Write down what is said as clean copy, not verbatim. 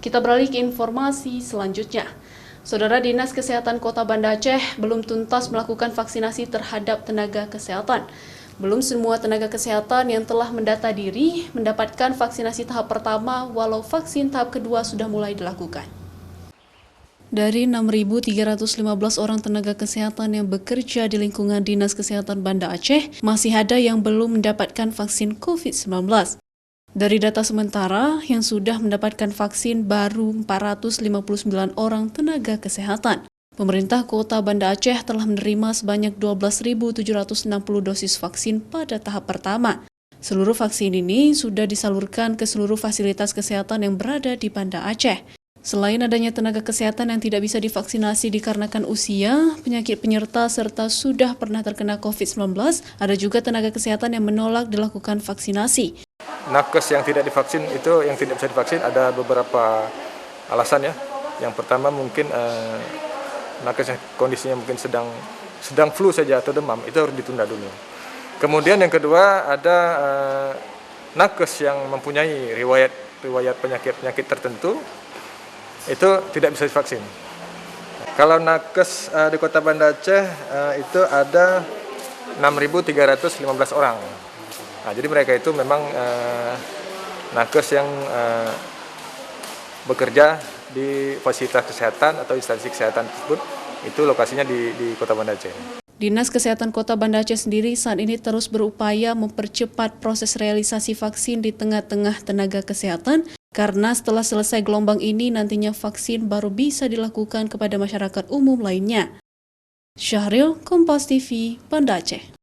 Kita beralih ke informasi selanjutnya. Saudara, Dinas Kesehatan Kota Banda Aceh belum tuntas melakukan vaksinasi terhadap tenaga kesehatan. Belum semua tenaga kesehatan yang telah mendata diri mendapatkan vaksinasi tahap pertama, walau vaksin tahap kedua sudah mulai dilakukan. Dari 6.315 orang tenaga kesehatan yang bekerja di lingkungan Dinas Kesehatan Banda Aceh, masih ada yang belum mendapatkan vaksin COVID-19. Dari data sementara, yang sudah mendapatkan vaksin baru 459 orang tenaga kesehatan. Pemerintah Kota Banda Aceh telah menerima sebanyak 12.760 dosis vaksin pada tahap pertama. Seluruh vaksin ini sudah disalurkan ke seluruh fasilitas kesehatan yang berada di Banda Aceh. Selain adanya tenaga kesehatan yang tidak bisa divaksinasi dikarenakan usia, penyakit penyerta, serta sudah pernah terkena COVID-19, ada juga tenaga kesehatan yang menolak dilakukan vaksinasi. Nakes yang tidak divaksin itu yang tidak bisa divaksin ada beberapa alasan ya. Yang pertama mungkin nakes yang kondisinya mungkin sedang flu saja atau demam, itu harus ditunda dulu. Kemudian yang kedua ada nakes yang mempunyai riwayat penyakit tertentu, itu tidak bisa divaksin. Kalau nakes di Kota Banda Aceh itu ada 6.315 orang. Nah, jadi mereka itu memang nakes yang bekerja di fasilitas kesehatan atau instansi kesehatan tersebut, itu lokasinya di Kota Banda Aceh. Dinas Kesehatan Kota Banda Aceh sendiri saat ini terus berupaya mempercepat proses realisasi vaksin di tengah-tengah tenaga kesehatan, karena setelah selesai gelombang ini nantinya vaksin baru bisa dilakukan kepada masyarakat umum lainnya. Syahril, Kompas TV, Banda Aceh.